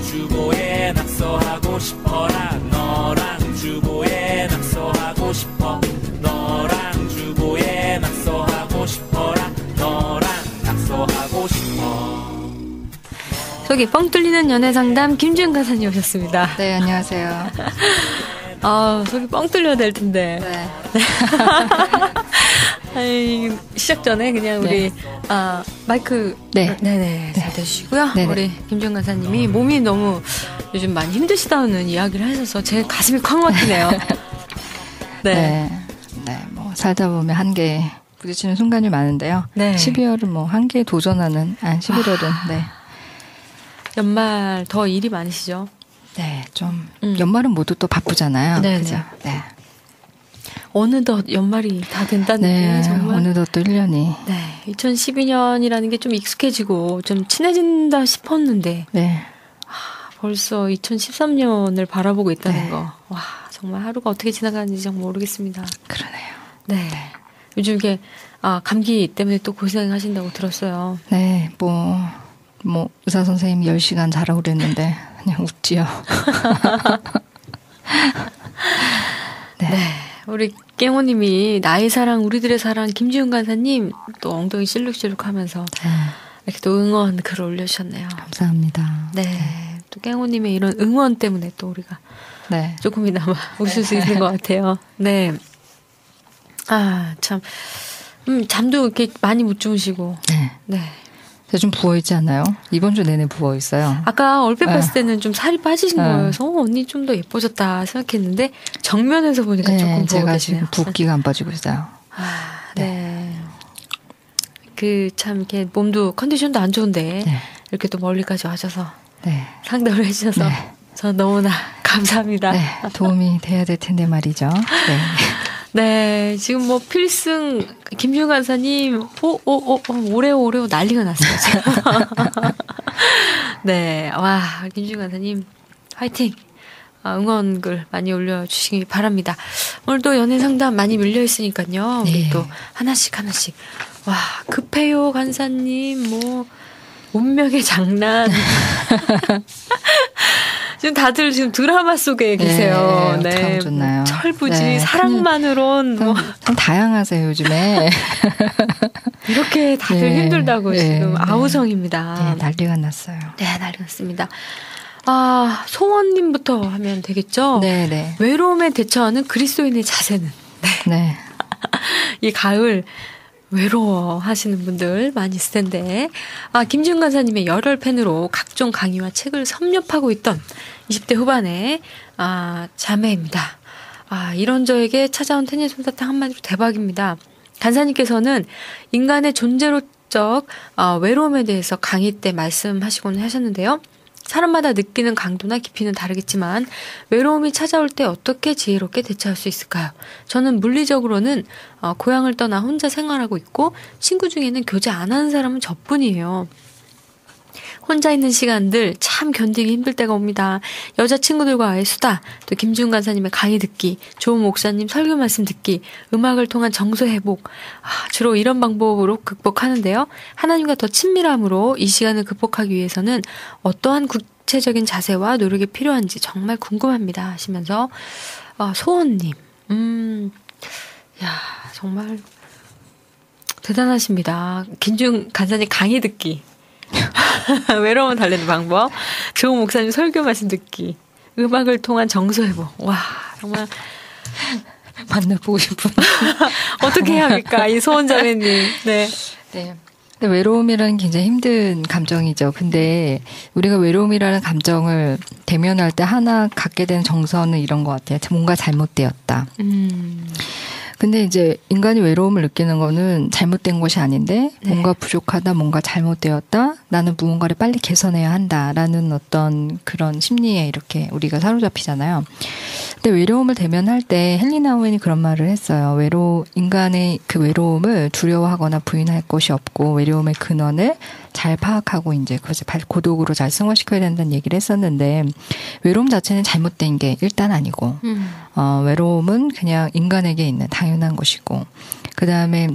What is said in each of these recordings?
주보에 낙서하고 싶어라. 너랑 주보에 낙서하고 싶어. 너랑 주보에 낙서하고 싶어라. 너랑 낙서하고 싶어. 속이 뻥 뚫리는 연애상담 김주현 간사님 오셨습니다. 네, 안녕하세요. 속이 뻥 뚫려야 될 텐데. 네. 아니, 시작 전에 그냥 우리 마이크 네네 잘 대주시고요. 네네. 우리 김주현 간사님이 몸이 너무 요즘 많이 힘드시다는 이야기를 하셔서 제 가슴이 콱 막히네요. 네, 뭐 살다 보면 한계에 부딪히는 순간이 많은데요. 네. 12월은 뭐 한계에 도전하는 11월은 네. 연말 더 일이 많으시죠? 네, 좀 연말은 모두 또 바쁘잖아요. 네, 그죠? 네. 어느덧 연말이 다 된다는 네, 게 정말 어느덧 또 1년이. 네, 2012년이라는 게 좀 익숙해지고 좀 친해진다 싶었는데 네. 벌써 2013년을 바라보고 있다는 네. 거. 와, 정말 하루가 어떻게 지나가는지 정말 모르겠습니다. 그러네요. 네. 요즘 이게 감기 때문에 또 고생하신다고 들었어요. 네, 뭐 의사 선생님 10시간 자라고 그랬는데 그냥 웃지요. 네. 우리 깽호님이 나의 사랑 우리들의 사랑 김지훈 간사님 또 엉덩이 실룩실룩하면서 이렇게 또 응원 글을 올려주셨네요. 감사합니다. 네. 또 깽호님의 이런 응원 때문에 또 우리가 네. 조금이나마 웃을 수 있는 것 같아요. 네. 참. 잠도 이렇게 많이 못 주무시고. 네. 네. 제가 좀 부어있지 않나요? 이번 주 내내 부어있어요. 아까 얼핏 봤을 때는 좀 살이 빠지신 거여서 언니 좀 더 예뻐졌다 생각했는데 정면에서 보니까 조금 부어 제가 계시네요. 지금 붓기가 안 빠지고 있어요. 네. 참 이렇게 몸도 컨디션도 안 좋은데 이렇게 또 멀리까지 와셔서 상담을 해주셔서 저 너무나 감사합니다. 네, 도움이 돼야 될 텐데 말이죠. 네. 네, 지금 뭐 필승 김주현 간사님 오레오 난리가 났어요 지금. 네, 와 김주현 간사님 화이팅. 응원글 많이 올려주시기 바랍니다. 오늘도 연애 상담 많이 밀려 있으니까요. 우리 또 하나씩 와 급해요 간사님 뭐 운명의 장난. 지금 다들 지금 드라마 속에 계세요. 네, 참 좋나요. 철부지, 네, 사랑만으론 참 다양하세요 요즘에. 이렇게 다들 힘들다고 지금 아우성입니다. 네, 난리가 났어요. 네, 난리가 났습니다. 소원님부터 하면 되겠죠? 네. 외로움에 대처하는 그리스도인의 자세는. 네. 이 가을 외로워하시는 분들 많이 있을 텐데 김지훈 간사님의 열혈 팬으로 각종 강의와 책을 섭렵하고 있던 20대 후반의 자매입니다. 이런 저에게 찾아온 테니스 솜사탕 한마디로 대박입니다. 간사님께서는 인간의 존재로적 외로움에 대해서 강의 때 말씀하시곤 하셨는데요. 사람마다 느끼는 강도나 깊이는 다르겠지만 외로움이 찾아올 때 어떻게 지혜롭게 대처할 수 있을까요? 저는 물리적으로는 고향을 떠나 혼자 생활하고 있고 친구 중에는 교제 안 하는 사람은 저뿐이에요. 혼자 있는 시간들 참 견디기 힘들 때가 옵니다. 여자친구들과의 수다, 또 김지훈 간사님의 강의 듣기, 좋은 목사님 설교 말씀 듣기, 음악을 통한 정서 회복, 주로 이런 방법으로 극복하는데요. 하나님과 더 친밀함으로 이 시간을 극복하기 위해서는 어떠한 구체적인 자세와 노력이 필요한지 정말 궁금합니다 하시면서 소원님, 정말 대단하십니다. 김지훈 간사님 강의 듣기. 외로움을 달래는 방법, 좋은 목사님 설교 말씀 듣기, 음악을 통한 정서 회복. 와 정말 만나보고 싶은. 어떻게 해야 할까 이 소원자매님. 네. 근데 외로움이라는 굉장히 힘든 감정이죠. 근데 우리가 외로움이라는 감정을 대면할 때 하나 갖게 된 정서는 이런 것 같아요. 뭔가 잘못되었다. 근데 이제 인간이 외로움을 느끼는 거는 잘못된 것이 아닌데 뭔가 부족하다, 뭔가 잘못되었다, 나는 무언가를 빨리 개선해야 한다라는 어떤 그런 심리에 이렇게 우리가 사로잡히잖아요. 근데 외로움을 대면할 때 헬리나 오웬이 그런 말을 했어요. 인간의 그 외로움을 두려워하거나 부인할 것이 없고 외로움의 근원을 잘 파악하고 이제 그것을 고독으로 잘 승화시켜야 된다는 얘기를 했었는데 외로움 자체는 잘못된 게 일단 아니고 외로움은 그냥 인간에게 있는 당연한 것이고 그다음에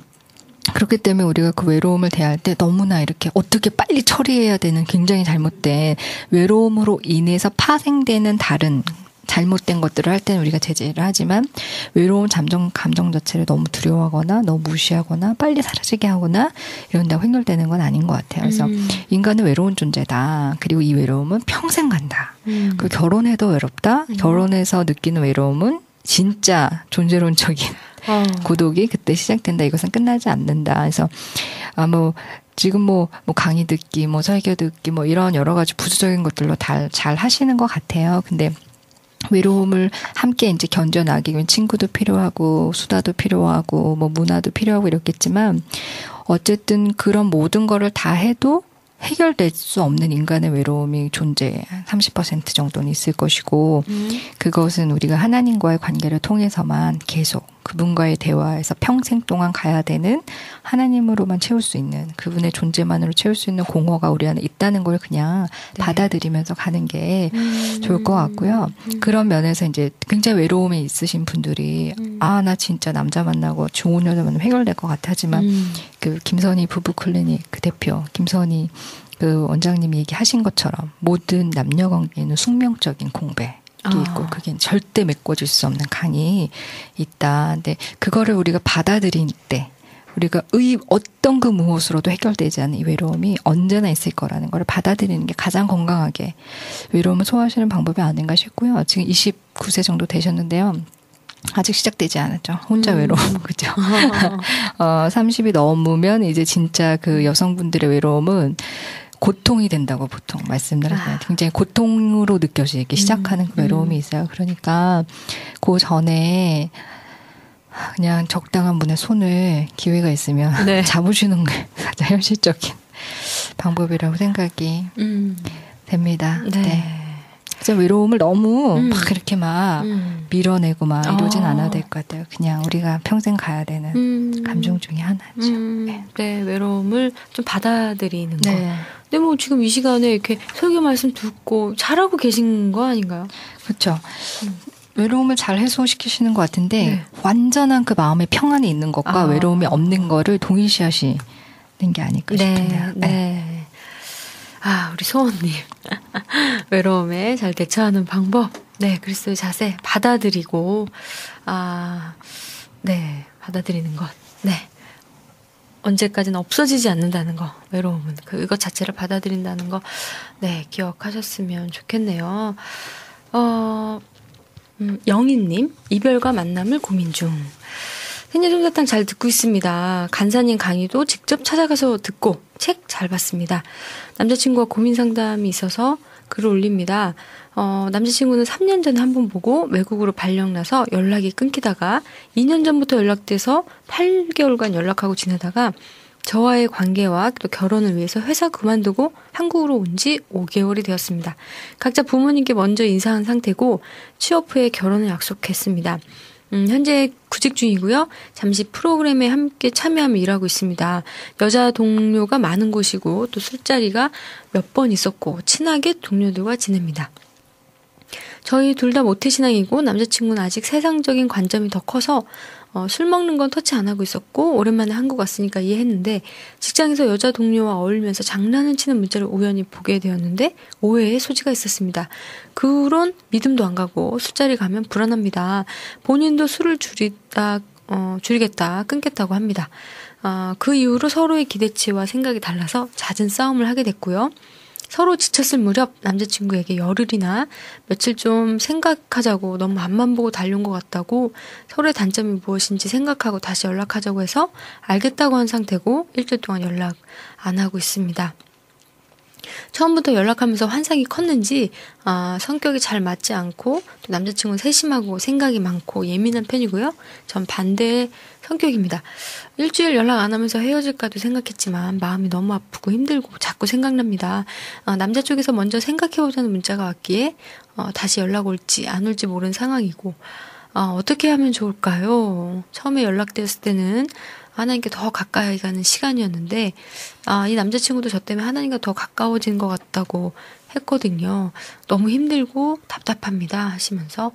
그렇기 때문에 우리가 그 외로움을 대할 때 너무나 이렇게 어떻게 빨리 처리해야 되는 굉장히 잘못된 외로움으로 인해서 파생되는 다른 잘못된 것들을 할 때는 우리가 제재를 하지만 외로운 감정 자체를 너무 두려워하거나 너무 무시하거나 빨리 사라지게 하거나 이런다고 해결되는 건 아닌 것 같아요. 그래서 인간은 외로운 존재다. 그리고 이 외로움은 평생 간다. 그 결혼해도 외롭다. 결혼해서 느끼는 외로움은 진짜 존재론적인 고독이 그때 시작된다. 이것은 끝나지 않는다. 그래서 지금 강의 듣기, 설교 듣기, 이런 여러 가지 부수적인 것들로 잘 하시는 것 같아요. 근데 외로움을 함께 이제 견뎌나기 위해 친구도 필요하고 수다도 필요하고 문화도 필요하고 이렇겠지만 어쨌든 그런 모든 거를 다 해도 해결될 수 없는 인간의 외로움이 존재해 30% 정도는 있을 것이고 그것은 우리가 하나님과의 관계를 통해서만 계속 그분과의 대화에서 평생 동안 가야 되는 하나님으로만 채울 수 있는 그분의 존재만으로 채울 수 있는 공허가 우리 안에 있다는 걸 그냥 받아들이면서 가는 게 좋을 것 같고요. 그런 면에서 이제 굉장히 외로움에 있으신 분들이 나 진짜 남자 만나고 좋은 여자 만나면 해결될 것 같아 하지만 그 김선희 부부 클리닉 그 대표 김선희 그 원장님이 얘기하신 것처럼 모든 남녀 관계에는 숙명적인 공백 있고 그게 절대 메꿔질 수 없는 강이 있다. 근데 그거를 우리가 받아들일 때 우리가 어떤 그 무엇으로도 해결되지 않는 이 외로움이 언제나 있을 거라는 걸 받아들이는 게 가장 건강하게 외로움을 소화하시는 방법이 아닌가 싶고요. 지금 29세 정도 되셨는데요. 아직 시작되지 않았죠. 혼자 외로움, 그죠? 30이 넘으면 이제 진짜 그 여성분들의 외로움은 고통이 된다고 보통 말씀을 하세요. 굉장히 고통으로 느껴지기 시작하는 그 외로움이 있어요. 그러니까 그 전에 그냥 적당한 분의 손을 기회가 있으면 잡으시는 게 가장 현실적인 방법이라고 생각이 됩니다. 네. 진짜 외로움을 너무 막 이렇게 밀어내고 이러진 않아도 될 것 같아요. 그냥 우리가 평생 가야 되는 감정 중에 하나죠. 네, 외로움을 좀 받아들이는 거. 근데 지금 이 시간에 이렇게 설교 말씀 듣고 잘하고 계신 거 아닌가요? 그렇죠. 외로움을 잘 해소시키시는 것 같은데 완전한 그 마음의 평안이 있는 것과 외로움이 없는 거를 동일시하시는 게 아닐까 싶은데요. 네. 우리 소원님. 외로움에 잘 대처하는 방법. 네, 그리스도의 자세. 받아들이고, 받아들이는 것. 네. 언제까지는 없어지지 않는다는 거. 외로움은. 그것 자체를 받아들인다는 거. 네, 기억하셨으면 좋겠네요. 영희님, 이별과 만남을 고민 중. 생리솜사탕 잘 듣고 있습니다. 간사님 강의도 직접 찾아가서 듣고 책 잘 봤습니다. 남자친구와 고민 상담이 있어서 글을 올립니다. 남자친구는 3년 전에 한 번 보고 외국으로 발령 나서 연락이 끊기다가 2년 전부터 연락돼서 8개월간 연락하고 지내다가 저와의 관계와 또 결혼을 위해서 회사 그만두고 한국으로 온 지 5개월이 되었습니다. 각자 부모님께 먼저 인사한 상태고 취업 후에 결혼을 약속했습니다. 현재 구직 중이고요. 잠시 프로그램에 함께 참여하며 일하고 있습니다. 여자 동료가 많은 곳이고 또 술자리가 몇 번 있었고 친하게 동료들과 지냅니다. 저희 둘 다 모태신앙이고 남자친구는 아직 세상적인 관점이 더 커서 술 먹는 건 터치 안 하고 있었고 오랜만에 한국 왔으니까 이해했는데 직장에서 여자 동료와 어울리면서 장난을 치는 문자를 우연히 보게 되었는데 오해의 소지가 있었습니다. 그런 믿음도 안 가고 술자리 가면 불안합니다. 본인도 술을 줄이겠다, 끊겠다고 합니다. 그 이후로 서로의 기대치와 생각이 달라서 잦은 싸움을 하게 됐고요. 서로 지쳤을 무렵 남자친구에게 열흘이나 며칠 좀 생각하자고 너무 앞만 보고 달려온 것 같다고 서로의 단점이 무엇인지 생각하고 다시 연락하자고 해서 알겠다고 한 상태고 일주일 동안 연락 안 하고 있습니다. 처음부터 연락하면서 환상이 컸는지 성격이 잘 맞지 않고 또 남자친구는 세심하고 생각이 많고 예민한 편이고요. 전 반대의 성격입니다. 일주일 연락 안 하면서 헤어질까도 생각했지만 마음이 너무 아프고 힘들고 자꾸 생각납니다. 남자 쪽에서 먼저 생각해보자는 문자가 왔기에 다시 연락 올지 안 올지 모르는 상황이고 어떻게 하면 좋을까요? 처음에 연락됐을 때는 하나님께 더 가까이 가는 시간이었는데 이 남자친구도 저 때문에 하나님과 더 가까워진 것 같다고 했거든요. 너무 힘들고 답답합니다 하시면서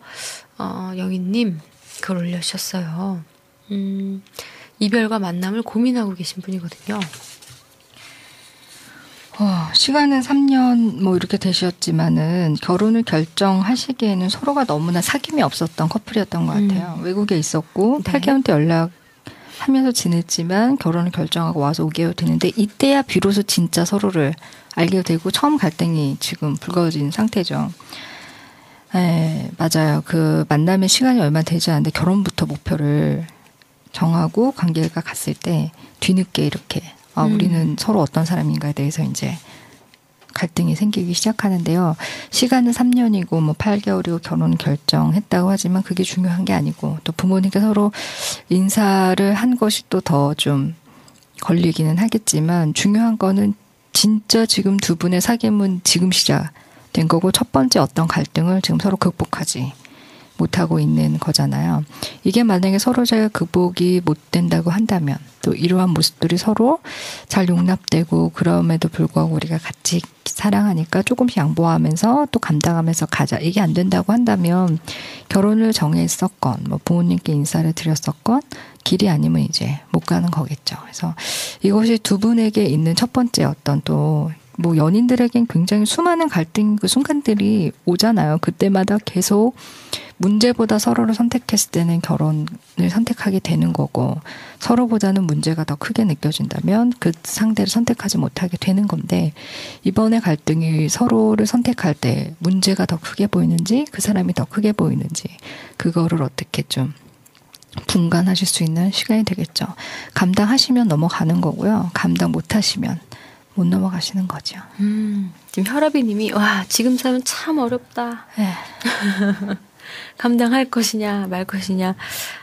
영희님 글 올려주셨어요. 이별과 만남을 고민하고 계신 분이거든요. 시간은 3년 뭐 이렇게 되셨지만은 결혼을 결정하시기에는 서로가 너무나 사귐이 없었던 커플이었던 것 같아요. 외국에 있었고 네. 8개월 때 연락하면서 지냈지만 결혼을 결정하고 와서 5개월 됐는데 이때야 비로소 진짜 서로를 알게 되고 처음 갈등이 지금 불거진 상태죠. 네, 맞아요. 그 만남의 시간이 얼마 되지 않는데 결혼부터 목표를 정하고 관계가 갔을 때 뒤늦게 이렇게 우리는 서로 어떤 사람인가에 대해서 이제 갈등이 생기기 시작하는데요. 시간은 3년이고 뭐 8개월이고 결혼 결정했다고 하지만 그게 중요한 게 아니고 또 부모님께 서로 인사를 한 것이 또 더 좀 걸리기는 하겠지만 중요한 거는 진짜 지금 두 분의 사귐은 지금 시작된 거고 첫 번째 어떤 갈등을 지금 서로 극복하지 못하고 있는 거잖아요. 이게 만약에 서로 잘 극복이 못 된다고 한다면 또 이러한 모습들이 서로 잘 용납되고 그럼에도 불구하고 우리가 같이 사랑하니까 조금씩 양보하면서 또 감당하면서 가자. 이게 안 된다고 한다면 결혼을 정했었건 뭐 부모님께 인사를 드렸었건 길이 아니면 이제 못 가는 거겠죠. 그래서 이것이 두 분에게 있는 첫 번째 어떤 또 뭐 연인들에겐 굉장히 수많은 갈등 그 순간들이 오잖아요. 그때마다 계속 문제보다 서로를 선택했을 때는 결혼을 선택하게 되는 거고 서로보다는 문제가 더 크게 느껴진다면 그 상대를 선택하지 못하게 되는 건데 이번에 갈등이 서로를 선택할 때 문제가 더 크게 보이는지 그 사람이 더 크게 보이는지 그거를 어떻게 좀 분간하실 수 있는 시간이 되겠죠. 감당하시면 넘어가는 거고요. 감당 못하시면 못 넘어가시는 거죠. 지금 혈압이님이 와 지금 삶은 참 어렵다. 감당할 것이냐 말 것이냐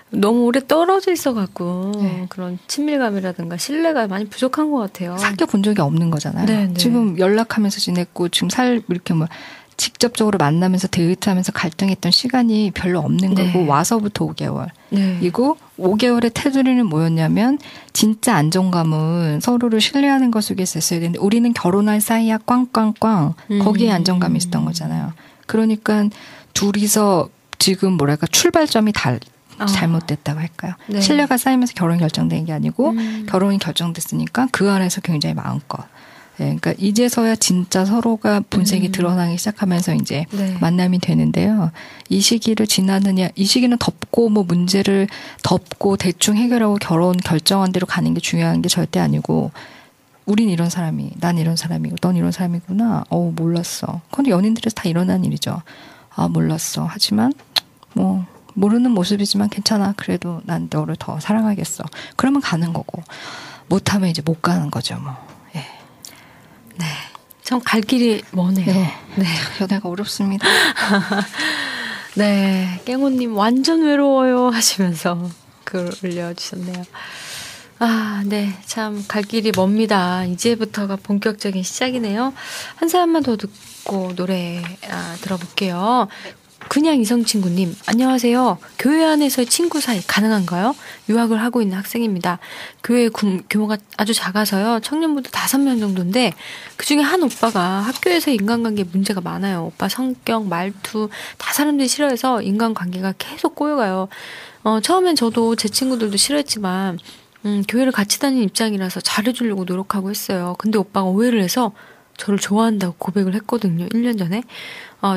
너무 오래 떨어져 있어갖고 그런 친밀감이라든가 신뢰가 많이 부족한 것 같아요. 사귀어 본 적이 없는 거잖아요. 네네. 지금 연락하면서 지냈고 지금 이렇게 뭐 직접적으로 만나면서 데이트하면서 갈등했던 시간이 별로 없는 거고 와서부터 5개월. 이고 5개월의 테두리는 뭐였냐면 진짜 안정감은 서로를 신뢰하는 것 속에 있었어야 되는데 우리는 결혼할 사이야 꽝꽝꽝 거기에 안정감이 있었던 거잖아요. 그러니까 둘이서 지금 뭐랄까 출발점이 잘못됐다고 할까요? 네. 신뢰가 쌓이면서 결혼이 결정된 게 아니고 결혼이 결정됐으니까 그 안에서 굉장히 마음껏 그러니까 이제서야 진짜 서로가 본색이 드러나기 시작하면서 이제 만남이 되는데요. 이 시기를 지나느냐, 이 시기는 덮고 뭐 문제를 덮고 대충 해결하고 결혼 결정한 대로 가는 게 중요한 게 절대 아니고 우린 이런 사람이, 난 이런 사람이고 넌 이런 사람이구나. 몰랐어. 그건 연인들에서 다 일어난 일이죠. 몰랐어. 하지만 뭐 모르는 모습이지만 괜찮아. 그래도 난 너를 더 사랑하겠어. 그러면 가는 거고 못하면 이제 못 가는 거죠. 뭐. 네. 참 갈 길이 머네요. 네. 연애가 어렵습니다. 네. 깽호님 완전 외로워요 하시면서 글 올려주셨네요. 네. 참 갈 길이 멉니다. 이제부터가 본격적인 시작이네요. 한 사람만 더 듣고 노래 들어볼게요. 그냥 이성친구님, 안녕하세요. 교회 안에서의 친구 사이 가능한가요? 유학을 하고 있는 학생입니다. 교회 규모가 아주 작아서요. 청년부들 5명 정도인데 그중에 한 오빠가 학교에서 인간관계 문제가 많아요. 오빠 성격, 말투 다 사람들이 싫어해서 인간관계가 계속 꼬여가요. 처음엔 저도 제 친구들도 싫어했지만 교회를 같이 다니는 입장이라서 잘해주려고 노력하고 했어요. 근데 오빠가 오해를 해서 저를 좋아한다고 고백을 했거든요. 1년 전에.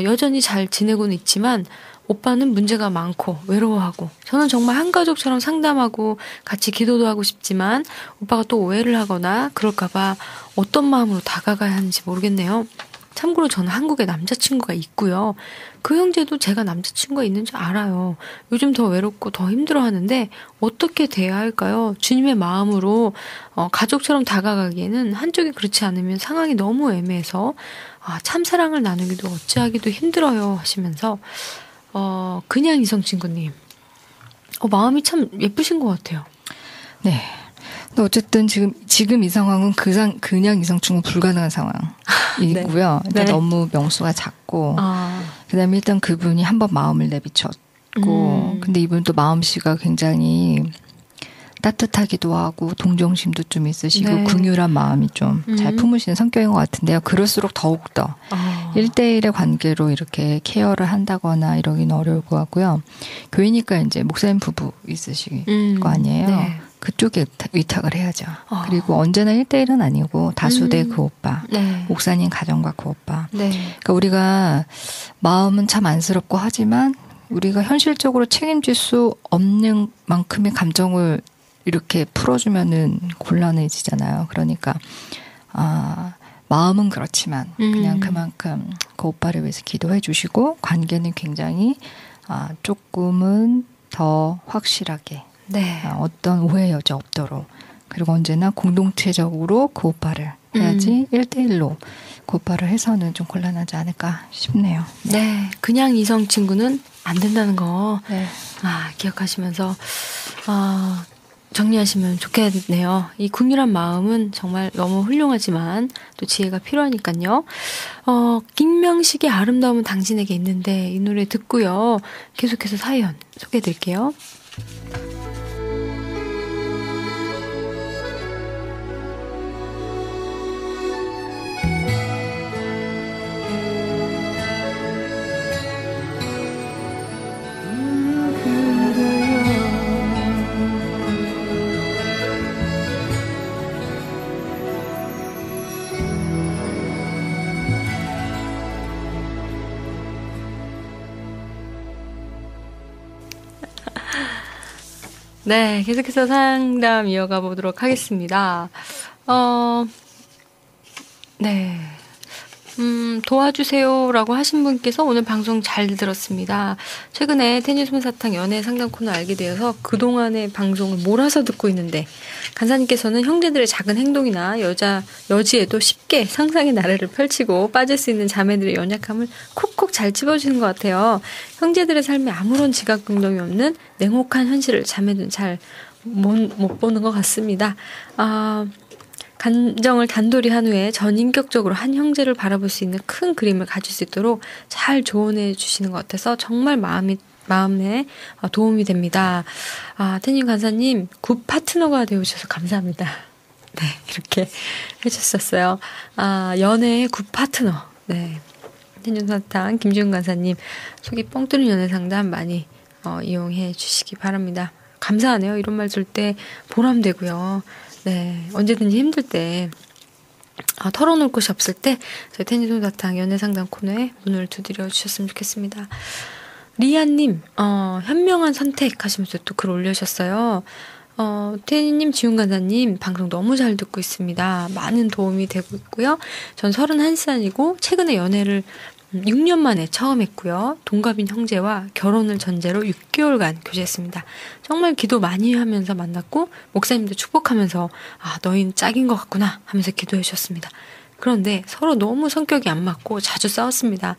여전히 잘 지내고는 있지만 오빠는 문제가 많고 외로워하고 저는 정말 한 가족처럼 상담하고 같이 기도도 하고 싶지만 오빠가 또 오해를 하거나 그럴까봐 어떤 마음으로 다가가야 하는지 모르겠네요. 참고로 저는 한국에 남자친구가 있고요. 그 형제도 제가 남자친구가 있는 줄 알아요. 요즘 더 외롭고 더 힘들어하는데 어떻게 대해야 할까요? 주님의 마음으로 가족처럼 다가가기에는 한쪽이 그렇지 않으면 상황이 너무 애매해서 참사랑을 나누기도 어찌하기도 힘들어요 하시면서 그냥 이성친구님 마음이 참 예쁘신 것 같아요. 네. 근데 어쨌든 지금 이 상황은 그냥 이성친구 불가능한 상황이고요. 일단 너무 명수가 작고 그다음에 일단 그분이 한번 마음을 내비쳤고 근데 이분 또 마음씨가 굉장히 따뜻하기도 하고 동정심도 좀 있으시고 긍휼한 마음이 좀 잘 품으시는 성격인 것 같은데요. 그럴수록 더욱더 1대1의 관계로 이렇게 케어를 한다거나 이러기는 어려울 것 같고요. 교회니까 이제 목사님 부부 있으실 거 아니에요. 그쪽에 위탁을 해야죠. 그리고 언제나 1대1은 아니고 다수 대 그 오빠, 네. 목사님 가정과 그 오빠. 네. 그러니까 우리가 마음은 참 안쓰럽고 하지만 우리가 현실적으로 책임질 수 없는 만큼의 감정을 이렇게 풀어주면은 곤란해지잖아요. 그러니까 마음은 그렇지만 그냥 그만큼 그 오빠를 위해서 기도해 주시고 관계는 굉장히 조금은 더 확실하게 네. 어떤 오해 여지 없도록 그리고 언제나 공동체적으로 그 오빠를 해야지 1대1로 그 오빠를 해서는 좀 곤란하지 않을까 싶네요. 네. 그냥 이성 친구는 안 된다는 거 네. 기억하시면서 정리하시면 좋겠네요. 이 국률한 마음은 정말 너무 훌륭하지만 또 지혜가 필요하니까요. 김명식의 아름다움은 당신에게 있는데 이 노래 듣고요. 계속해서 사연 소개해드릴게요. 네, 계속해서 상담 이어가 보도록 하겠습니다. 네. 도와주세요라고 하신 분께서 오늘 방송 잘 들었습니다. 최근에 테니스 솜사탕 연애 상담 코너 알게 되어서 그동안의 방송을 몰아서 듣고 있는데 간사님께서는 형제들의 작은 행동이나 여지에도 쉽게 상상의 나래를 펼치고 빠질 수 있는 자매들의 연약함을 콕콕 잘 찝어주는 것 같아요. 형제들의 삶에 아무런 지각능동이 없는 냉혹한 현실을 자매들은 잘 못 보는 것 같습니다. 감정을 단돌이 한 후에 전인격적으로 한 형제를 바라볼 수 있는 큰 그림을 가질 수 있도록 잘 조언해 주시는 것 같아서 정말 마음에 도움이 됩니다. 태님 간사님 굿 파트너가 되어주셔서 감사합니다. 네, 이렇게 해주셨어요. 연애의 굿 파트너. 네, 태님 사탕 김지훈 간사님 속이 뻥 뚫린 연애 상담 많이 이용해 주시기 바랍니다. 감사하네요. 이런 말 줄 때 보람되고요. 네, 언제든지 힘들 때 털어놓을 곳이 없을 때 저희 테니스 솜사탕 연애상담 코너에 문을 두드려 주셨으면 좋겠습니다. 리아님 현명한 선택 하시면서 또 글 올려주셨어요. 태니님, 지훈간사님 방송 너무 잘 듣고 있습니다. 많은 도움이 되고 있고요. 전 31살이고 최근에 연애를 6년 만에 처음 했고요. 동갑인 형제와 결혼을 전제로 6개월간 교제했습니다. 정말 기도 많이 하면서 만났고 목사님도 축복하면서 너희는 짝인 것 같구나 하면서 기도해 주셨습니다. 그런데 서로 너무 성격이 안 맞고 자주 싸웠습니다.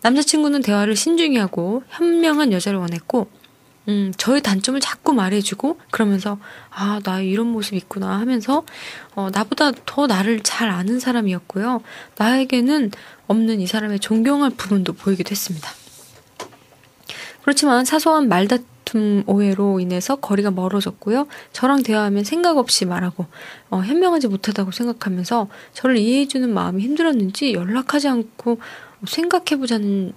남자친구는 대화를 신중히 하고 현명한 여자를 원했고 저의 단점을 자꾸 말해주고 그러면서 나 이런 모습 있구나 하면서 나보다 더 나를 잘 아는 사람이었고요. 나에게는 없는 이 사람의 존경할 부분도 보이기도 했습니다. 그렇지만 사소한 말다툼 오해로 인해서 거리가 멀어졌고요. 저랑 대화하면 생각 없이 말하고 현명하지 못하다고 생각하면서 저를 이해해주는 마음이 힘들었는지 연락하지 않고 생각해보자는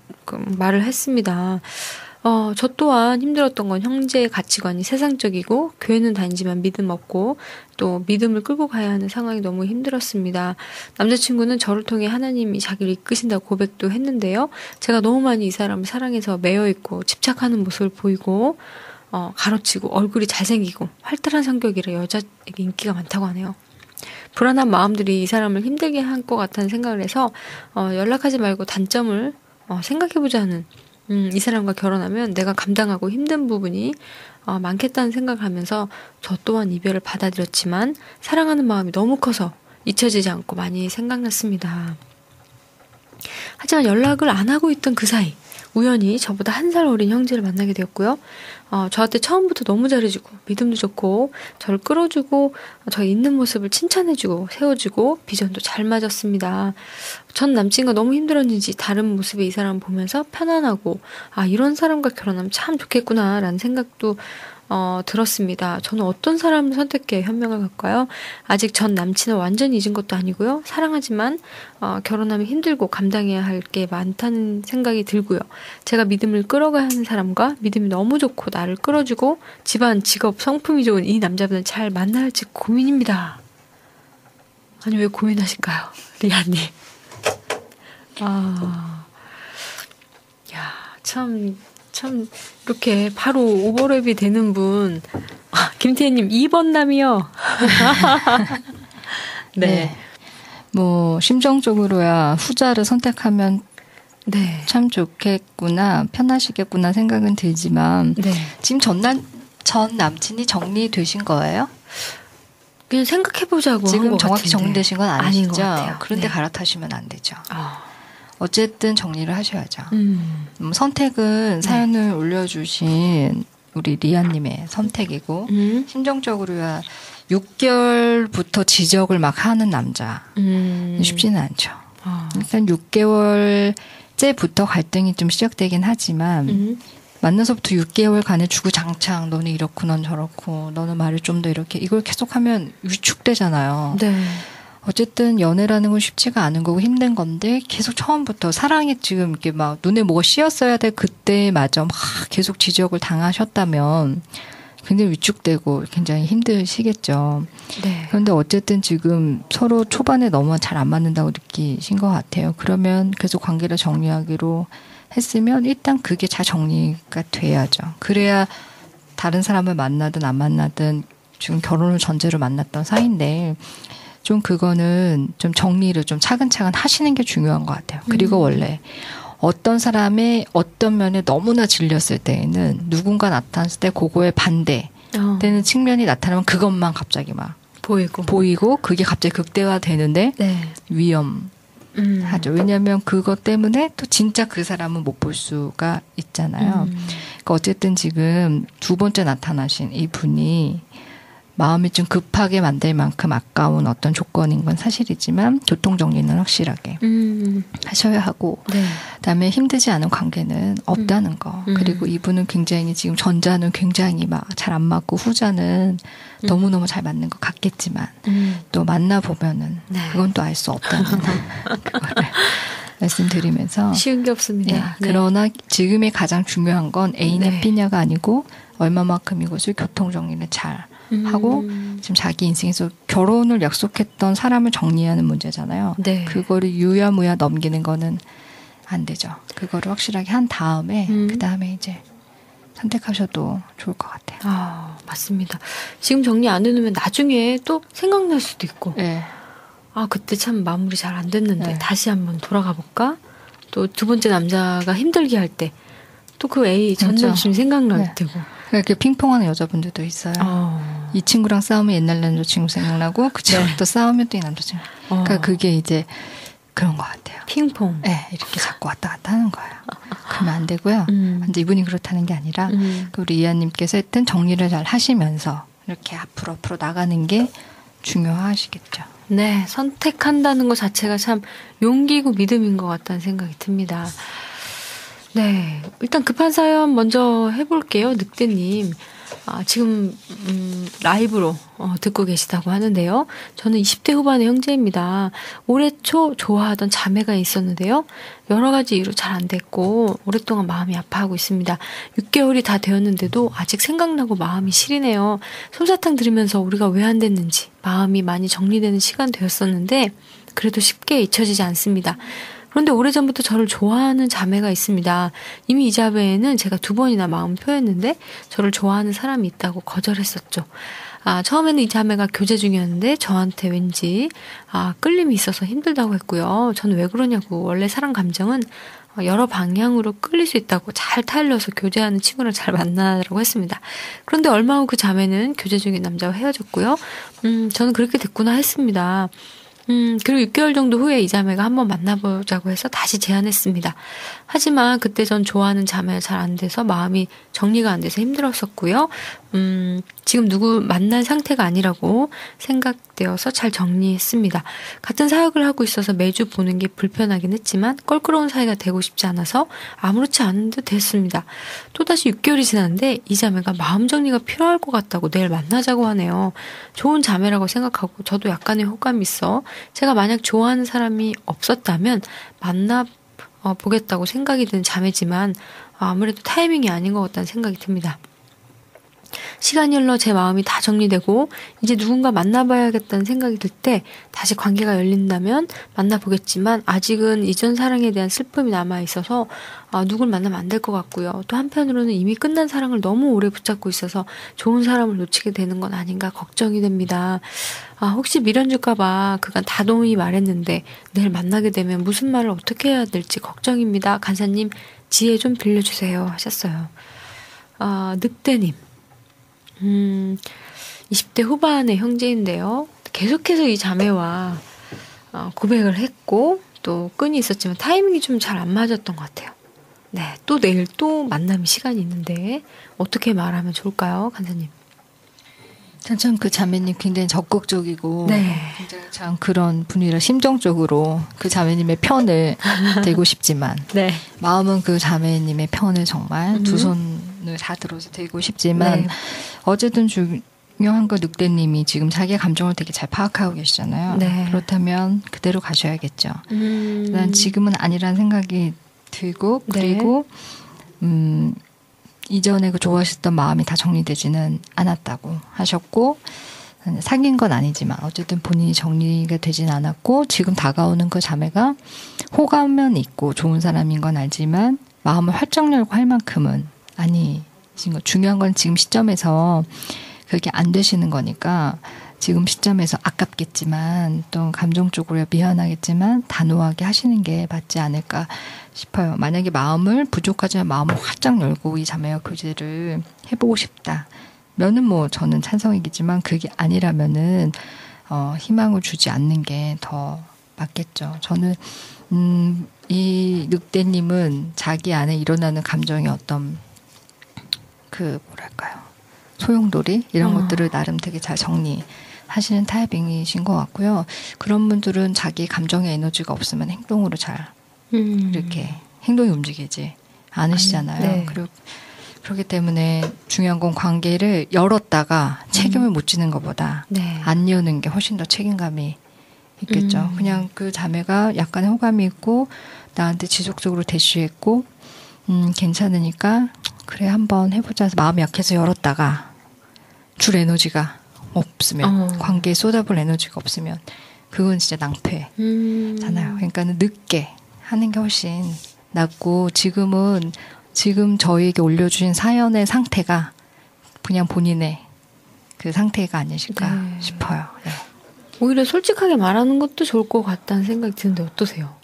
말을 했습니다. 저 또한 힘들었던 건 형제의 가치관이 세상적이고 교회는 다니지만 믿음 없고 또 믿음을 끌고 가야 하는 상황이 너무 힘들었습니다. 남자친구는 저를 통해 하나님이 자기를 이끄신다고 고백도 했는데요. 제가 너무 많이 이 사람을 사랑해서 매여있고 집착하는 모습을 보이고 가로치고 얼굴이 잘생기고 활달한 성격이라 여자에게 인기가 많다고 하네요. 불안한 마음들이 이 사람을 힘들게 한 것 같다는 생각을 해서 연락하지 말고 단점을 생각해보자는 이 사람과 결혼하면 내가 감당하고 힘든 부분이 많겠다는 생각을 하면서 저 또한 이별을 받아들였지만 사랑하는 마음이 너무 커서 잊혀지지 않고 많이 생각났습니다. 하지만 연락을 안 하고 있던 그 사이 우연히 저보다 1살 어린 형제를 만나게 되었고요. 저한테 처음부터 너무 잘해주고 믿음도 좋고 저를 끌어주고 저의 있는 모습을 칭찬해주고 세워주고 비전도 잘 맞았습니다. 전 남친과 너무 힘들었는지 다른 모습의 이 사람을 보면서 편안하고 이런 사람과 결혼하면 참 좋겠구나 라는 생각도 들었습니다. 저는 어떤 사람을 선택해 현명을 갈까요? 아직 전 남친을 완전히 잊은 것도 아니고요. 사랑하지만 결혼하면 힘들고 감당해야 할 게 많다는 생각이 들고요. 제가 믿음을 끌어가야 하는 사람과 믿음이 너무 좋고 나를 끌어주고 집안, 직업, 성품이 좋은 이 남자분을 잘 만나야 할지 고민입니다. 아니 왜 고민하실까요? 리아님. 참 이렇게 바로 오버랩이 되는 분. 김태희님 2번 남이요. 네. 뭐 심정적으로야 후자를 선택하면 네. 참 좋겠구나, 편하시겠구나 생각은 들지만 네. 지금 전 남친이 정리되신 거예요? 그냥 생각해보자고 지금 정확히 같은데. 정리되신 건 아니죠. 아닌 것 같아요. 그런데 네. 갈아타시면 안 되죠. 어쨌든 정리를 하셔야죠. 선택은 네. 사연을 올려주신 우리 리아님의 선택이고 심정적으로야 6개월부터 지적을 막 하는 남자 쉽지는 않죠. 일단 6개월째부터 갈등이 좀 시작되긴 하지만 만나서부터 6개월간의 주구장창 너는 이렇고 넌 저렇고 너는 말을 좀 더 이렇게 이걸 계속하면 위축되잖아요. 네. 어쨌든 연애라는 건 쉽지가 않은 거고 힘든 건데 계속 처음부터 사랑이 지금 이렇게 막 눈에 뭐가 씌었어야 될 그때마저 막 계속 지적을 당하셨다면 굉장히 위축되고 굉장히 힘드시겠죠. 네. 그런데 어쨌든 지금 서로 초반에 너무 잘 안 맞는다고 느끼신 것 같아요. 그러면 계속 관계를 정리하기로 했으면 일단 그게 잘 정리가 돼야죠. 그래야 다른 사람을 만나든 안 만나든 지금 결혼을 전제로 만났던 사이인데 좀 그거는 좀 정리를 좀 차근차근 하시는 게 중요한 것 같아요. 그리고 원래 어떤 사람의 어떤 면에 너무나 질렸을 때에는 누군가 나타났을 때 그거에 반대되는 측면이 나타나면 그것만 갑자기 막 보이고 그게 갑자기 극대화되는데 네. 위험하죠. 왜냐하면 그것 때문에 또 진짜 그 사람은 못 볼 수가 있잖아요. 그러니까 어쨌든 지금 두 번째 나타나신 이 분이 마음이 좀 급하게 만들 만큼 아까운 어떤 조건인 건 사실이지만 교통정리는 확실하게 하셔야 하고 네. 그다음에 힘들지 않은 관계는 없다는 거. 그리고 이분은 굉장히 지금 전자는 굉장히 막 잘 안 맞고 후자는 너무너무 잘 맞는 것 같겠지만 또 만나보면은 네. 그건 또 알 수 없다는 그거를 말씀드리면서 쉬운 게 없습니다. 네. 네. 그러나 지금의 가장 중요한 건 A냐 네. B냐가 아니고 얼마만큼 이것을 교통정리를 잘 하고 지금 자기 인생에서 결혼을 약속했던 사람을 정리하는 문제잖아요. 네. 그거를 유야무야 넘기는 거는 안 되죠. 그거를 확실하게 한 다음에 그 다음에 이제 선택하셔도 좋을 것 같아요. 맞습니다. 지금 정리 안 해놓으면 나중에 또 생각날 수도 있고 네. 그때 참 마무리 잘 안 됐는데 네. 다시 한번 돌아가 볼까? 또 두 번째 남자가 힘들게 할 때 또 그 A 전 남친이 생각날 네. 테고 이렇게 핑퐁하는 여자분들도 있어요. 이 친구랑 싸우면 옛날 남자친구 생각나고 그 친구랑 또 싸우면 또 이 남자친구. 그러니까 그게 이제 그런 것 같아요. 핑퐁. 네, 이렇게 자꾸 왔다 갔다 하는 거예요. 그러면 안 되고요. 근데 이분이 그렇다는 게 아니라 우리 이하님께서 했던 정리를 잘 하시면서 이렇게 앞으로 나가는 게 중요하시겠죠. 네, 선택한다는 것 자체가 참 용기고 믿음인 것 같다는 생각이 듭니다. 네, 일단 급한 사연 먼저 해볼게요. 늑대님. 지금 라이브로 듣고 계시다고 하는데요. 저는 20대 후반의 형제입니다. 올해 초 좋아하던 자매가 있었는데요. 여러 가지 이유로 잘 안 됐고 오랫동안 마음이 아파하고 있습니다. 6개월이 다 되었는데도 아직 생각나고 마음이 시리네요. 솜사탕 들으면서 우리가 왜 안 됐는지 마음이 많이 정리되는 시간 되었었는데 그래도 쉽게 잊혀지지 않습니다. 그런데 오래전부터 저를 좋아하는 자매가 있습니다. 이미 이 자매는 제가 2번이나 마음을 표했는데 저를 좋아하는 사람이 있다고 거절했었죠. 처음에는 이 자매가 교제 중이었는데 저한테 왠지 끌림이 있어서 힘들다고 했고요. 저는 왜 그러냐고 원래 사랑 감정은 여러 방향으로 끌릴 수 있다고 잘 타일러서 교제하는 친구랑 잘 만나라고 했습니다. 그런데 얼마 후 그 자매는 교제 중인 남자와 헤어졌고요. 저는 그렇게 됐구나 했습니다. 그리고 6개월 정도 후에 이 자매가 한번 만나보자고 해서 다시 제안했습니다. 하지만 그때 전 좋아하는 자매가 잘 안 돼서 마음이 정리가 안 돼서 힘들었었고요. 지금 누구 만날 상태가 아니라고 생각되어서 잘 정리했습니다. 같은 사역을 하고 있어서 매주 보는 게 불편하긴 했지만 껄끄러운 사이가 되고 싶지 않아서 아무렇지 않은 듯 했습니다. 또다시 6개월이 지났는데 이 자매가 마음 정리가 필요할 것 같다고 내일 만나자고 하네요. 좋은 자매라고 생각하고 저도 약간의 호감이 있어 제가 만약 좋아하는 사람이 없었다면 보겠다고 생각이 드는 자매지만 아무래도 타이밍이 아닌 것 같다는 생각이 듭니다. 시간이 흘러 제 마음이 다 정리되고 이제 누군가 만나봐야겠다는 생각이 들 때 다시 관계가 열린다면 만나보겠지만 아직은 이전 사랑에 대한 슬픔이 남아있어서 누굴 만나면 안 될 것 같고요. 또 한편으로는 이미 끝난 사랑을 너무 오래 붙잡고 있어서 좋은 사람을 놓치게 되는 건 아닌가 걱정이 됩니다. 혹시 미련 줄까봐 그간 다동의 말했는데 내일 만나게 되면 무슨 말을 어떻게 해야 될지 걱정입니다. 간사님 지혜 좀 빌려주세요 하셨어요. 늑대님 20대 후반의 형제인데요. 계속해서 이 자매와 고백을 했고 또 끈이 있었지만 타이밍이 좀 잘 안 맞았던 것 같아요. 네, 또 내일 또 만남 시간이 있는데 어떻게 말하면 좋을까요, 간사님? 참 그 자매님 굉장히 적극적이고 네. 굉장히 참 그런 분이라 심정적으로 그 자매님의 편을 되고 싶지만 네. 마음은 그 자매님의 편을 정말 두 손을 다 들어서 되고 싶지만 네. 어쨌든 중요한 건 늑대님이 지금 자기의 감정을 되게 잘 파악하고 계시잖아요. 네. 그렇다면 그대로 가셔야겠죠. 난 지금은 아니라는 생각이 들고 그리고 이전에 그 좋아하셨던 마음이 다 정리되지는 않았다고 하셨고 사귄 건 아니지만 어쨌든 본인이 정리가 되진 않았고 지금 다가오는 그 자매가 호감은 있고 좋은 사람인 건 알지만 마음을 활짝 열고 할 만큼은 아니신 거. 중요한 건 지금 시점에서 그게 안 되시는 거니까 지금 시점에서 아깝겠지만 또 감정적으로 미안하겠지만 단호하게 하시는 게 맞지 않을까 싶어요. 만약에 마음을 부족하지만 마음을 활짝 열고 이 자매와 교제를 해보고 싶다면은 뭐 저는 찬성이겠지만 그게 아니라면은 희망을 주지 않는 게 더 맞겠죠. 저는 이 늑대님은 자기 안에 일어나는 감정의 어떤 그 뭐랄까요 소용돌이 이런 것들을 나름 되게 잘 정리하시는 타입이신 것 같고요. 그런 분들은 자기 감정의 에너지가 없으면 행동으로 잘 이렇게 행동이 움직이지 않으시잖아요. 네. 그렇기 때문에 중요한 건 관계를 열었다가 책임을 못 지는 것보다 네. 안 여는 게 훨씬 더 책임감이 있겠죠. 그냥 그 자매가 약간의 호감이 있고 나한테 지속적으로 대쉬했고 괜찮으니까 그래 한번 해보자 해서 마음이 약해서 열었다가 줄 에너지가 없으면 관계에 쏟아볼 에너지가 없으면 그건 진짜 낭패잖아요. 그러니까는 늦게 하는 게 훨씬 낫고 지금 저희에게 올려주신 사연의 상태가 그냥 본인의 그 상태가 아니실까 네. 싶어요. 네. 오히려 솔직하게 말하는 것도 좋을 것 같다는 생각이 드는데 어떠세요?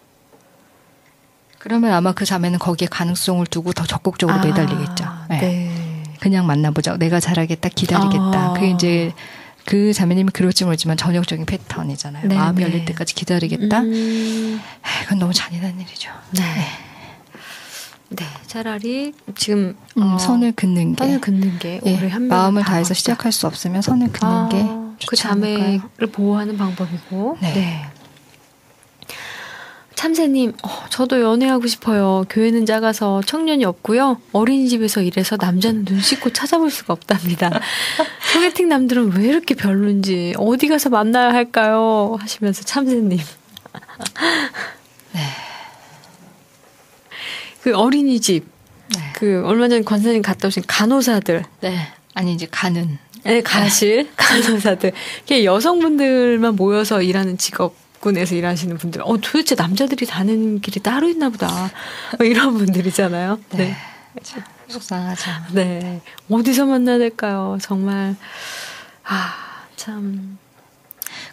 그러면 아마 그 자매는 거기에 가능성을 두고 더 적극적으로 매달리겠죠. 네. 네. 그냥 만나보자. 내가 잘하겠다. 기다리겠다. 그게 이제 그 자매님이 그럴지 모르지만 전형적인 패턴이잖아요. 네, 마음이 네. 열릴 때까지 기다리겠다. 그건 너무 잔인한 일이죠. 네. 네. 차라리 지금 선을 긋는 게. 선을 긋는 게 예, 오래 한 마음을 다해서 시작할 수 없으면 선을 긋는 게 그 좋지 않을까요? 자매를 보호하는 방법이고. 네. 네. 참새님, 저도 연애하고 싶어요. 교회는 작아서 청년이 없고요. 어린이집에서 일해서 남자는 눈 씻고 찾아볼 수가 없답니다. 소개팅 남들은 왜 이렇게 별론지 어디 가서 만나야 할까요? 하시면서 참새님. 네. 그 어린이집, 네. 그 얼마 전에 권사님 갔다 오신 간호사들. 네. 아니 이제 가는. 네, 가실 간호사들. 그게 여성분들만 모여서 일하는 직업군에서 일하시는 분들. 도대체 남자들이 다는 길이 따로 있나 보다. 이런 분들이잖아요. 네. 네. 참 속상하죠. 네. 어디서 만나야 될까요? 정말. 참.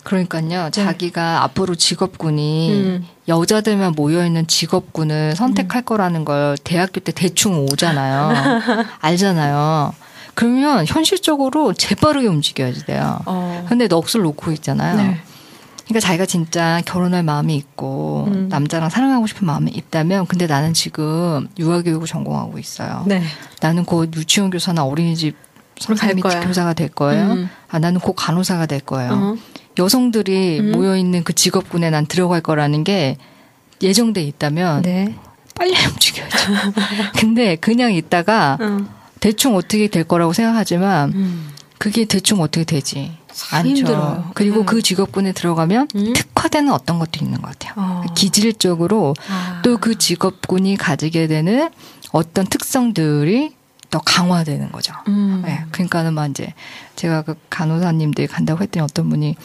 그러니까요. 자기가 앞으로 직업군이 여자들만 모여있는 직업군을 선택할 거라는 걸 대학교 때 대충 오잖아요. 알잖아요. 그러면 현실적으로 재빠르게 움직여야 돼요. 근데 넋을 놓고 있잖아요. 네. 그러니까 자기가 진짜 결혼할 마음이 있고 남자랑 사랑하고 싶은 마음이 있다면 근데 나는 지금 유아교육을 전공하고 있어요. 네. 나는 곧 유치원 교사나 어린이집 선생님이 교사가 될 거예요. 아, 나는 곧 간호사가 될 거예요. 여성들이 모여있는 그 직업군에 난 들어갈 거라는 게 예정돼 있다면 네. 빨리 움직여야죠. 근데 그냥 있다가 대충 어떻게 될 거라고 생각하지만 그게 대충 어떻게 되지 않죠. 힘들어요. 그리고 그 직업군에 들어가면 특화되는 어떤 것도 있는 것 같아요. 기질적으로 또 그 직업군이 가지게 되는 어떤 특성들이 더 강화되는 거죠. 네, 그러니까는 막 이제 제가 그 간호사님들 간다고 했더니 어떤 분이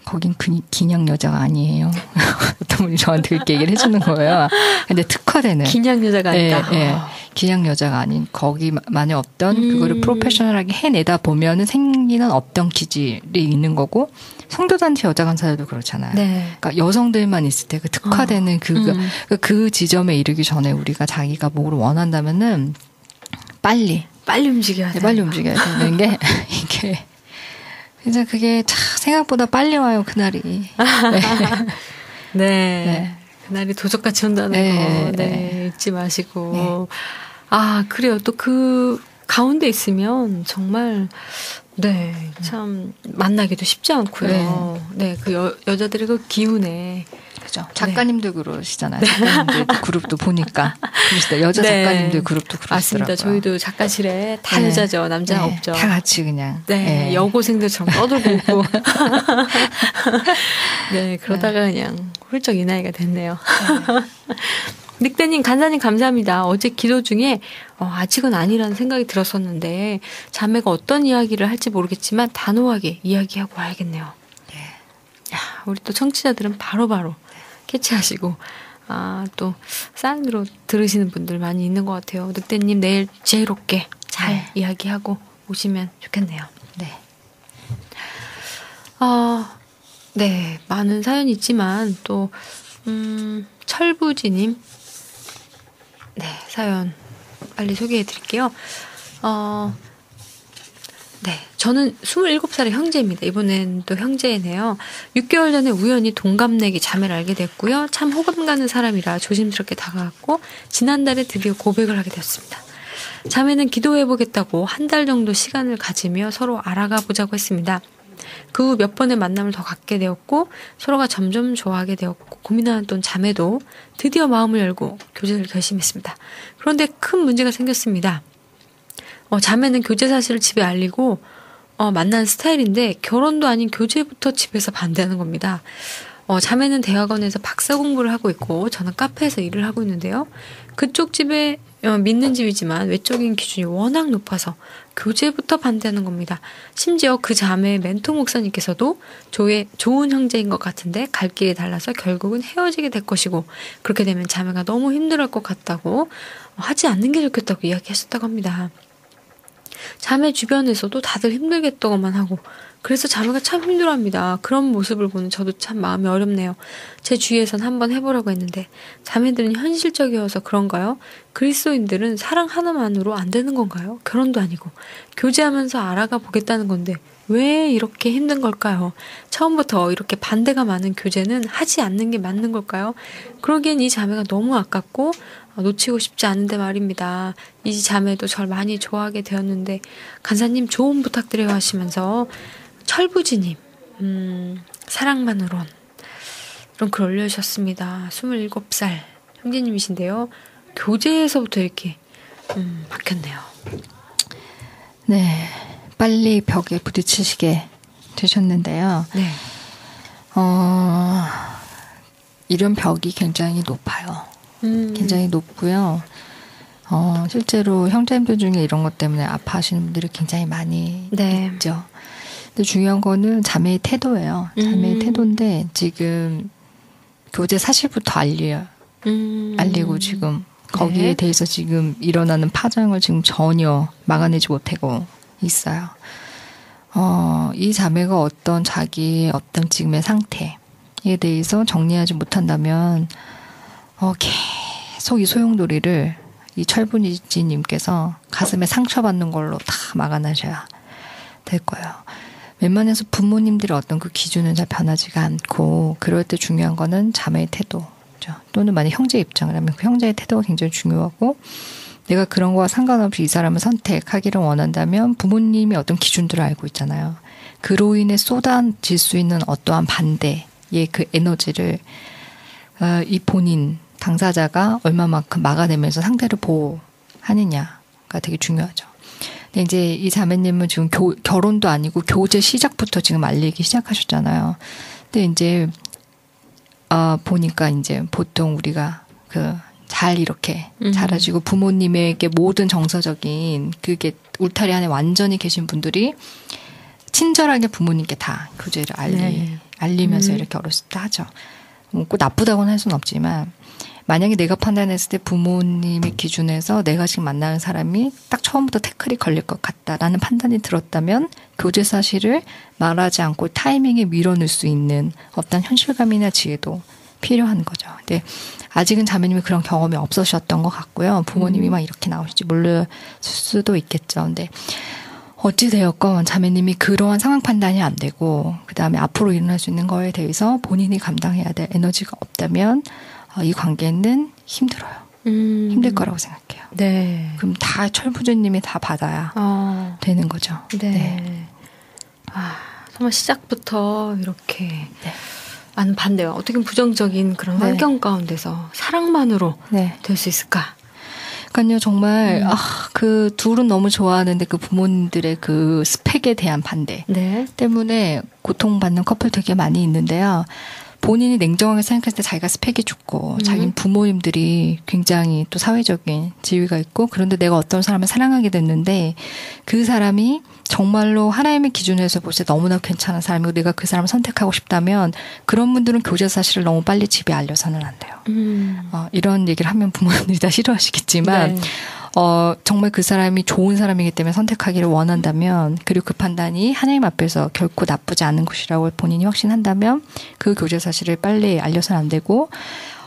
거긴 기냥 여자가 아니에요. 어떤 분이 저한테 그렇게 얘기를 해주는 거예요. 근데 특화되는 기냥 여자가 아니다. 네, 기냥 여자가 아닌 거기만의 어떤 그거를 프로페셔널하게 해내다 보면은 생기는 어떤 기질이 있는 거고 성교단체 여자 간사들도 그렇잖아요. 네. 그러니까 여성들만 있을 때 그 특화되는 그 지점에 이르기 전에 우리가 자기가 뭘 원한다면은 빨리 움직여야 돼. 빨리 움직여야 되는 게 이게 진짜 그게 참 생각보다 빨리 와요 그날이. 네. 그날이 도적같이 온다는 거. 네. 잊지 마시고. 아 그래요. 또 그 가운데 있으면 정말 참 만나기도 쉽지 않고요. 네, 그 여자들의 그 기운에. 그죠. 작가님들 그러시잖아요. 작가님들 그룹도 보니까. 그러시다. 여자 작가님들 그룹도 그러시더라고요. 맞습니다. 저희도 작가실에 다 여자죠. 남자 없죠. 다 같이 그냥. 여고생들처럼 떠들고 있고. 네, 그러다가 그냥 훌쩍 이 나이가 됐네요. 늑대님, 간사님 감사합니다. 어제 기도 중에 아직은 아니라는 생각이 들었었는데 자매가 어떤 이야기를 할지 모르겠지만 단호하게 이야기하고 와야겠네요. 야, 우리 또 청취자들은 바로바로 캐치하시고 또 사인으로 들으시는 분들 많이 있는 것 같아요. 늑대님 내일 지혜롭게 잘 이야기하고 오시면 좋겠네요. 네, 많은 사연이 있지만 또 철부지님 사연 빨리 소개해 드릴게요. 네, 저는 27살의 형제입니다. 이번엔 또 형제네요. 6개월 전에 우연히 동갑내기 자매를 알게 됐고요. 참 호감 가는 사람이라 조심스럽게 다가갔고 지난달에 드디어 고백을 하게 되었습니다. 자매는 기도해보겠다고 한 달 정도 시간을 가지며 서로 알아가 보자고 했습니다. 그 후 몇 번의 만남을 더 갖게 되었고 서로가 점점 좋아하게 되었고 고민하던 자매도 드디어 마음을 열고 교제를 결심했습니다. 그런데 큰 문제가 생겼습니다. 자매는 교제 사실을 집에 알리고 만난 스타일인데 결혼도 아닌 교제부터 집에서 반대하는 겁니다. 자매는 대학원에서 박사 공부를 하고 있고 저는 카페에서 일을 하고 있는데요. 그쪽 집에 믿는 집이지만 외적인 기준이 워낙 높아서 교제부터 반대하는 겁니다. 심지어 그 자매의 멘토 목사님께서도 좋은 형제인 것 같은데 갈 길이 달라서 결국은 헤어지게 될 것이고 그렇게 되면 자매가 너무 힘들어할 것 같다고 하지 않는 게 좋겠다고 이야기하셨다고 합니다. 자매 주변에서도 다들 힘들겠다고만 하고 그래서 자매가 참 힘들어합니다. 그런 모습을 보는 저도 참 마음이 어렵네요. 제 주위에선 한번 해보라고 했는데 자매들은 현실적이어서 그런가요? 그리스도인들은 사랑 하나만으로 안 되는 건가요? 결혼도 아니고 교제하면서 알아가 보겠다는 건데 왜 이렇게 힘든 걸까요? 처음부터 이렇게 반대가 많은 교제는 하지 않는 게 맞는 걸까요? 그러기엔 이 자매가 너무 아깝고 놓치고 싶지 않은데 말입니다. 이 자매도 절 많이 좋아하게 되었는데 간사님 조언 부탁드려요 하시면서 철부지님 사랑만으론 이런 글 올려주셨습니다. 27살 형제님이신데요. 교제에서부터 이렇게 바뀌었네요. 네, 빨리 벽에 부딪히시게 되셨는데요. 네. 이런 벽이 굉장히 높아요. 굉장히 높고요. 실제로 형제님들 중에 이런 것 때문에 아파하시는 분들이 굉장히 많이 있죠. 근데 중요한 거는 자매의 태도예요. 자매의 태도인데 지금 교제 사실부터 알리고 지금 거기에 대해서 지금 일어나는 파장을 지금 전혀 막아내지 못하고 있어요. 이 자매가 어떤 자기의 어떤 지금의 상태에 대해서 정리하지 못한다면 계속 이 소용돌이를 이 철분이지님께서 가슴에 상처받는 걸로 다 막아내셔야 될 거예요. 웬만해서 부모님들의 어떤 그 기준은 잘 변하지가 않고 그럴 때 중요한 거는 자매의 태도, 거죠. 또는 만약 형제 입장을 하면 그 형제의 태도가 굉장히 중요하고 내가 그런 거와 상관없이 이 사람을 선택하기를 원한다면 부모님이 어떤 기준들을 알고 있잖아요. 그로 인해 쏟아질 수 있는 어떠한 반대의 그 에너지를 이 본인 당사자가 얼마만큼 막아내면서 상대를 보호하느냐가 되게 중요하죠. 근데 이제 이 자매님은 지금 결혼도 아니고 교제 시작부터 지금 알리기 시작하셨잖아요. 근데 이제 보니까 이제 보통 우리가 잘 이렇게 자라지고 부모님에게 모든 정서적인 그게 울타리 안에 완전히 계신 분들이 친절하게 부모님께 다 교제를 알리면서 이렇게 어렸을 때 하죠. 꼭 나쁘다고는 할 수는 없지만 만약에 내가 판단했을 때 부모님의 기준에서 내가 지금 만나는 사람이 딱 처음부터 태클이 걸릴 것 같다라는 판단이 들었다면 교제 사실을 말하지 않고 타이밍에 밀어넣을 수 있는 어떤 현실감이나 지혜도 필요한 거죠. 근데 아직은 자매님이 그런 경험이 없으셨던 것 같고요. 부모님이 막 이렇게 나오실지 모를 수도 있겠죠. 근데 어찌되었건 자매님이 그러한 상황 판단이 안 되고 그다음에 앞으로 일어날 수 있는 거에 대해서 본인이 감당해야 될 에너지가 없다면 이 관계는 힘들어요. 힘들 거라고 생각해요. 네. 그럼 다 철부주님이 다 받아야 되는 거죠. 네. 네. 정말 시작부터 이렇게 많은 반대와 어떻게 부정적인 그런 환경 가운데서 사랑만으로 될 수 있을까? 그러니까요, 정말 그 둘은 너무 좋아하는데 그 부모님들의 그 스펙에 대한 반대 때문에 고통받는 커플 되게 많이 있는데요. 본인이 냉정하게 생각했을 때 자기가 스펙이 좋고 자기 부모님들이 굉장히 또 사회적인 지위가 있고 그런데 내가 어떤 사람을 사랑하게 됐는데 그 사람이 정말로 하나님의 기준에서 볼 때 너무나 괜찮은 사람이고 내가 그 사람을 선택하고 싶다면 그런 분들은 교제 사실을 너무 빨리 집에 알려서는 안 돼요. 이런 얘기를 하면 부모님들이 다 싫어하시겠지만 정말 그 사람이 좋은 사람이기 때문에 선택하기를 원한다면 그리고 그 판단이 하나님 앞에서 결코 나쁘지 않은 것이라고 본인이 확신한다면 그 교제 사실을 빨리 알려서는 안 되고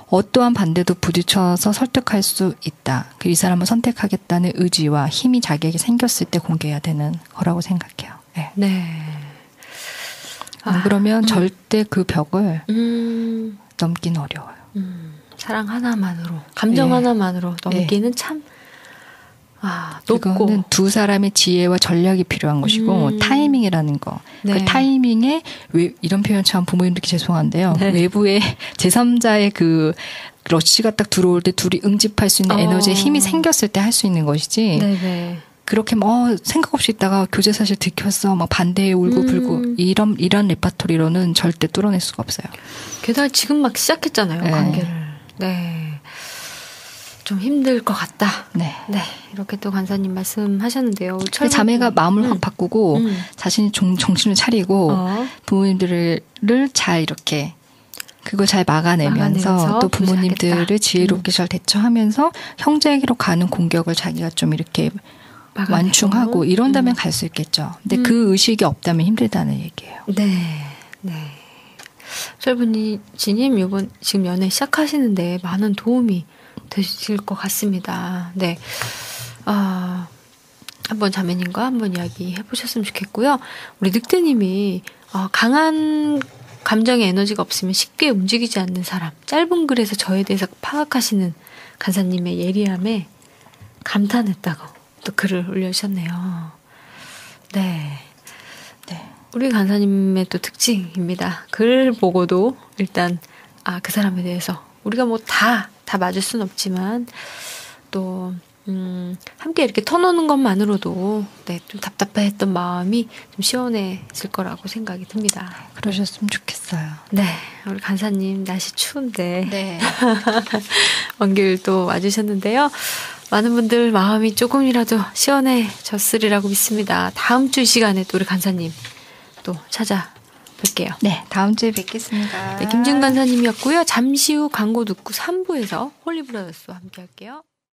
어떠한 반대도 부딪혀서 설득할 수 있다. 이 사람을 선택하겠다는 의지와 힘이 자기에게 생겼을 때 공개해야 되는 거라고 생각해요. 네. 안 그러면 절대 그 벽을 넘기는 어려워요. 사랑 하나만으로, 감정 하나만으로 넘기는 참 높고. 그거는 두 사람의 지혜와 전략이 필요한 것이고 타이밍이라는 거. 그 타이밍에 이런 표현 참 부모님들께 죄송한데요. 외부의 제3자의 그 러쉬가 딱 들어올 때 둘이 응집할 수 있는 에너지에 힘이 생겼을 때 할 수 있는 것이지. 그렇게 생각 없이 있다가 교제 사실 들켰어. 막 반대에 울고 불고 이런 레파토리로는 절대 뚫어낼 수가 없어요. 게다가 지금 막 시작했잖아요. 관계를. 좀 힘들 것 같다. 이렇게 또 간사님 말씀하셨는데요. 자매가 마음을 확 바꾸고 자신이 정신을 차리고 부모님들을 잘 이렇게 그걸 잘 막아내면서 또 부모님들을 지혜롭게 잘 대처하면서 형제에게로 가는 공격을 자기가 좀 이렇게 완충하고 이런다면 갈 수 있겠죠. 근데 그 의식이 없다면 힘들다는 얘기예요. 철분이님 이번 지금 연애 시작하시는데 많은 도움이 되실 것 같습니다. 한번 자매님과 한번 이야기 해보셨으면 좋겠고요. 우리 늑대님이 강한 감정의 에너지가 없으면 쉽게 움직이지 않는 사람, 짧은 글에서 저에 대해서 파악하시는 간사님의 예리함에 감탄했다고 또 글을 올려주셨네요. 우리 간사님의 또 특징입니다. 글 보고도 일단 그 사람에 대해서 우리가 뭐 다 맞을 순 없지만 또 함께 이렇게 터놓는 것만으로도 좀 답답했던 마음이 좀 시원해질 거라고 생각이 듭니다. 그러셨으면 좋겠어요. 우리 간사님 날씨 추운데 먼 길 또 와주셨는데요. 많은 분들 마음이 조금이라도 시원해졌으리라고 믿습니다. 다음 주 시간에 또 우리 간사님 또 찾아뵐게요. 다음 주에 뵙겠습니다. 김준 간사님이었고요. 잠시 후 광고 듣고 3부에서 홀리브라더스와 함께 할게요.